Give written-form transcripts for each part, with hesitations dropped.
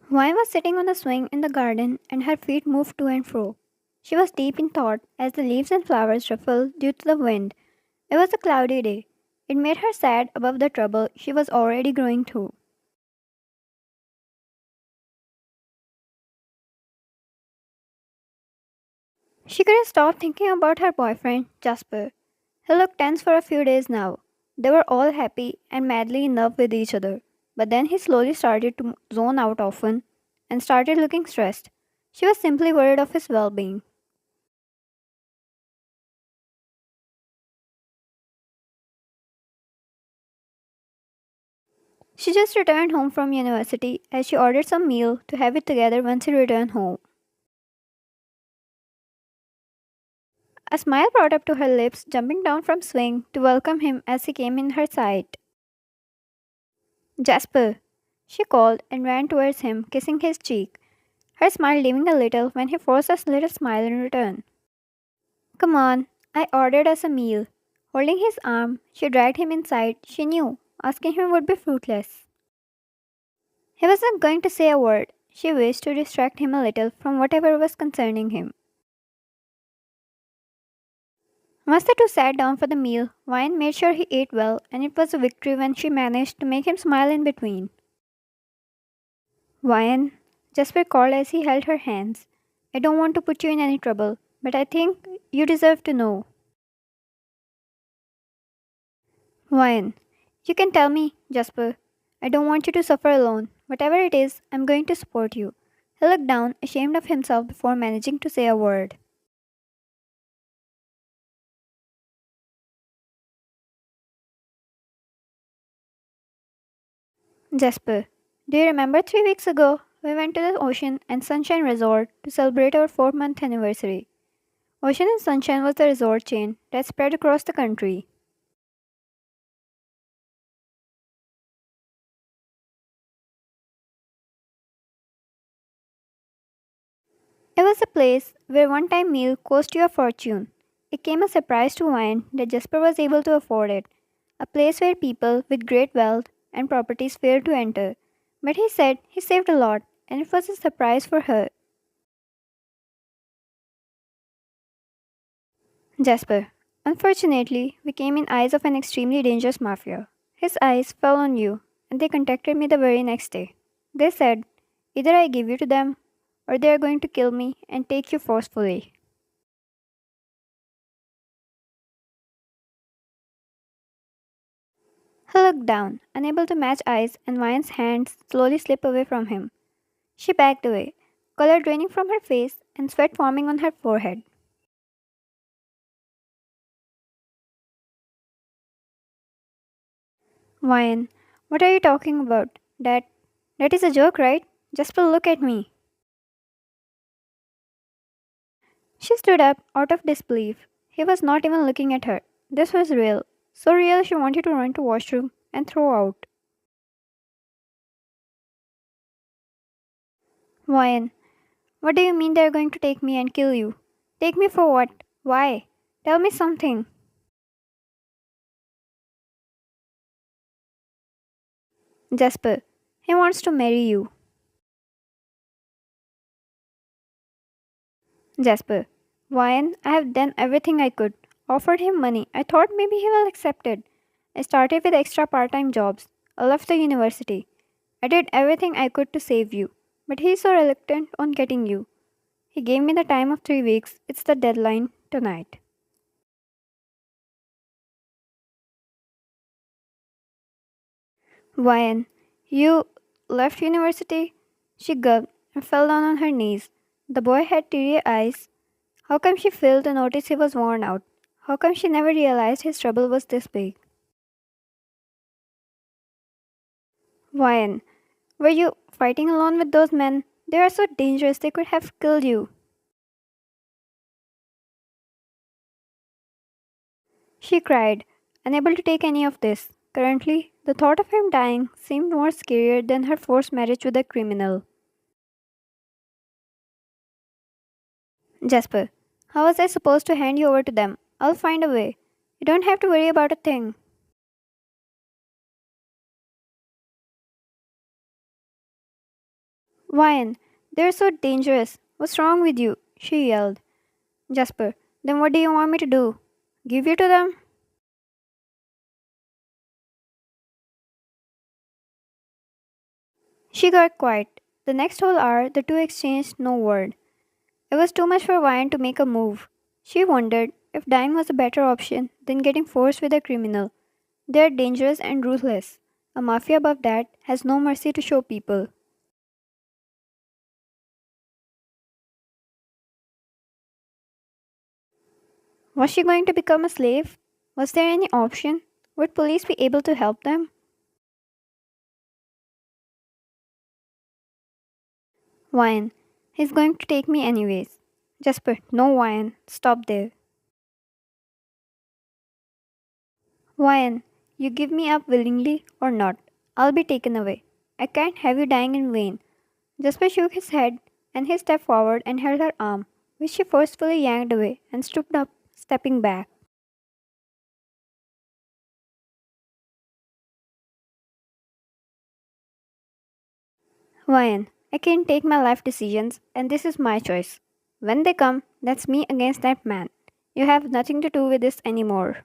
Vi was sitting on the swing in the garden and her feet moved to and fro. She was deep in thought as the leaves and flowers ruffled due to the wind. It was a cloudy day. It made her sad above the trouble she was already growing through. She couldn't stop thinking about her boyfriend, Jasper. He looked tense for a few days now. They were all happy and madly in love with each other. But then he slowly started to zone out often and started looking stressed. She was simply worried of his well being. She just returned home from university as she ordered some meal to have it together once he returned home. A smile brought up to her lips, jumping down from swing to welcome him as he came in her sight. Jasper, she called and ran towards him, kissing his cheek, her smile leaving a little when he forced a little smile in return. Come on, I ordered us a meal. Holding his arm, she dragged him inside. She knew asking him would be fruitless. He wasn't going to say a word. She wished to distract him a little from whatever was concerning him. Once the two sat down for the meal, Wine made sure he ate well, and it was a victory when she managed to make him smile in between. Wine, Jasper called as he held her hands. I don't want to put you in any trouble, but I think you deserve to know. Wine, you can tell me, Jasper. I don't want you to suffer alone. Whatever it is, I'm going to support you. He looked down, ashamed of himself before managing to say a word. Jasper, do you remember 3 weeks ago we went to the Ocean and Sunshine Resort to celebrate our 4 month anniversary? Ocean and Sunshine was the resort chain that spread across the country. It was a place where one time meal cost you a fortune. It came a surprise to Wine that Jasper was able to afford it, a place where people with great wealth and properties failed to enter. But he said he saved a lot, and it was a surprise for her. Jasper, unfortunately, we came in eyes of an extremely dangerous mafia. His eyes fell on you, and they contacted me the very next day. They said, either I give you to them, or they are going to kill me and take you forcefully. He looked down, unable to match eyes, and Vine's hands slowly slipped away from him. She backed away, color draining from her face and sweat forming on her forehead. Vine, what are you talking about? That is a joke, right? Just look at me. She stood up out of disbelief. He was not even looking at her. This was real. So real she wanted to run to washroom and throw out. Vine, what do you mean they're going to take me and kill you? Take me for what? Why? Tell me something. Jasper, he wants to marry you. Jasper, Ryan, I have done everything I could. Offered him money. I thought maybe he will accept it. I started with extra part time jobs. I left the university. I did everything I could to save you. But he is so reluctant on getting you. He gave me the time of 3 weeks. It's the deadline tonight. Ryan, you left university? She gulped and fell down on her knees. The boy had teary eyes. How come she failed to notice he was worn out? How come she never realized his trouble was this big? Ryan, were you fighting alone with those men? They are so dangerous they could have killed you. She cried, unable to take any of this. Currently, the thought of him dying seemed more scarier than her forced marriage with a criminal. Jasper, how was I supposed to hand you over to them? I'll find a way. You don't have to worry about a thing. Ryan, they're so dangerous. What's wrong with you? She yelled. Jasper, then what do you want me to do? Give you to them? She got quiet. The next whole hour, the two exchanged no word. It was too much for Ryan to make a move. She wondered if dying was a better option than getting forced with a criminal. They are dangerous and ruthless. A mafia above that has no mercy to show people. Was she going to become a slave? Was there any option? Would police be able to help them? Wyan, he's going to take me anyways. Jasper, no Wyan, stop there. Wyan, you give me up willingly or not, I'll be taken away. I can't have you dying in vain. Jasper shook his head and he stepped forward and held her arm, which she forcefully yanked away and stood up, stepping back. Ryan, I can't take my life decisions, and this is my choice. When they come, that's me against that man. You have nothing to do with this anymore.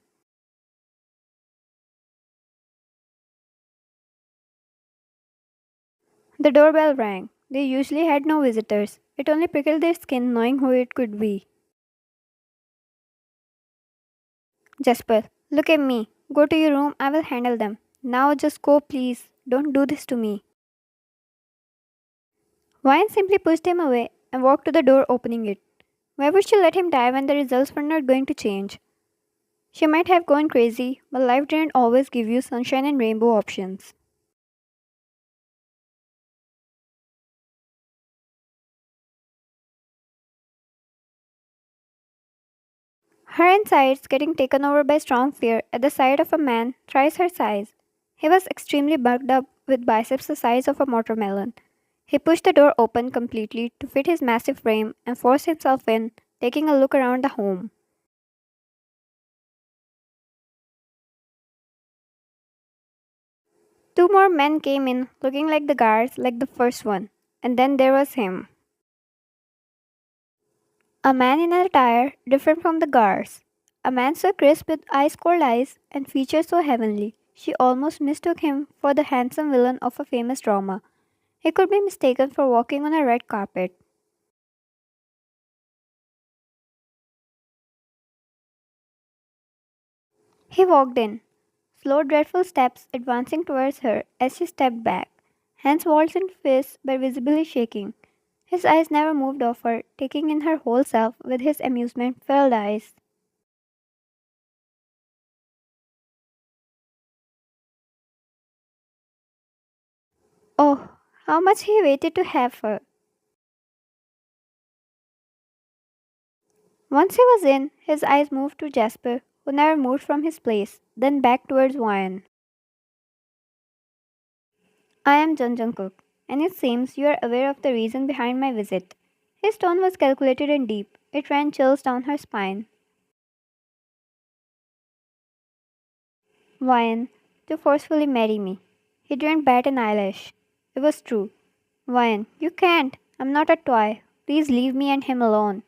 The doorbell rang. They usually had no visitors. It only prickled their skin knowing who it could be. Jasper, look at me. Go to your room, I will handle them. Now just go, please. Don't do this to me. Ryan simply pushed him away and walked to the door, opening it. Why would she let him die when the results were not going to change? She might have gone crazy, but life didn't always give you sunshine and rainbow options. Her insides getting taken over by strong fear at the sight of a man thrice her size. He was extremely bulked up with biceps the size of a watermelon. He pushed the door open completely to fit his massive frame and forced himself in, taking a look around the home. Two more men came in, looking like the guards like the first one, and then there was him. A man in an attire different from the guards. A man so crisp with ice cold eyes and features so heavenly, she almost mistook him for the handsome villain of a famous drama. He could be mistaken for walking on a red carpet. He walked in, slow, dreadful steps advancing towards her as she stepped back, hands vaulted into fists but visibly shaking. His eyes never moved off her, taking in her whole self with his amusement filled eyes. Oh, how much he waited to have her. Once he was in, his eyes moved to Jasper, who never moved from his place, then back towards Ryan. I am Jungkook, and it seems you are aware of the reason behind my visit. His tone was calculated and deep. It ran chills down her spine. Ryan, to forcefully marry me. He didn't bat an eyelash. It was true. Ryan, you can't. I'm not a toy. Please leave me and him alone.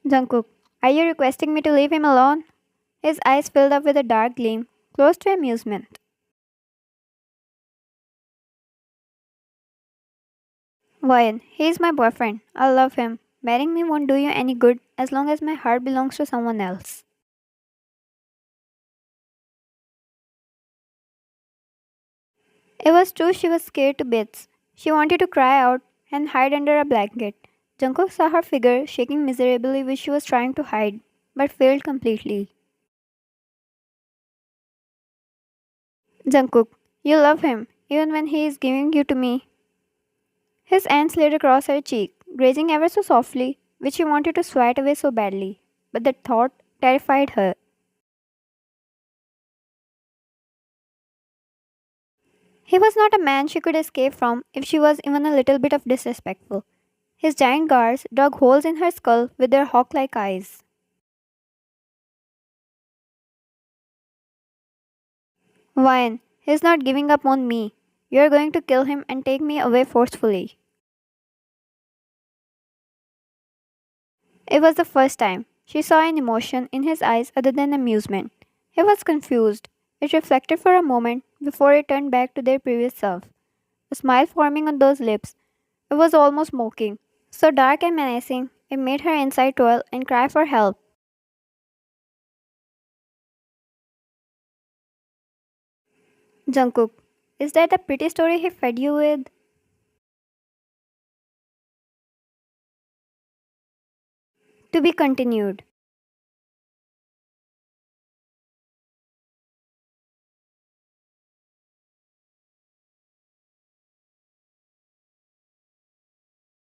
Jungkook, are you requesting me to leave him alone? His eyes filled up with a dark gleam, close to amusement. Ryan, he is my boyfriend. I love him. Marrying me won't do you any good as long as my heart belongs to someone else. It was true she was scared to bits. She wanted to cry out and hide under a blanket. Jungkook saw her figure shaking miserably which she was trying to hide, but failed completely. Jungkook, you love him, even when he is giving you to me. His hand slid across her cheek, grazing ever so softly, which she wanted to swat away so badly. But the thought terrified her. He was not a man she could escape from if she was even a little bit of disrespectful. His giant guards dug holes in her skull with their hawk like eyes. Ryan, he's not giving up on me. You're going to kill him and take me away forcefully. It was the first time she saw an emotion in his eyes other than amusement. He was confused. It reflected for a moment before it turned back to their previous self. A smile forming on those lips. It was almost mocking. So dark and menacing, it made her inside twirl and cry for help. Jungkook, is that the pretty story he fed you with? To be continued.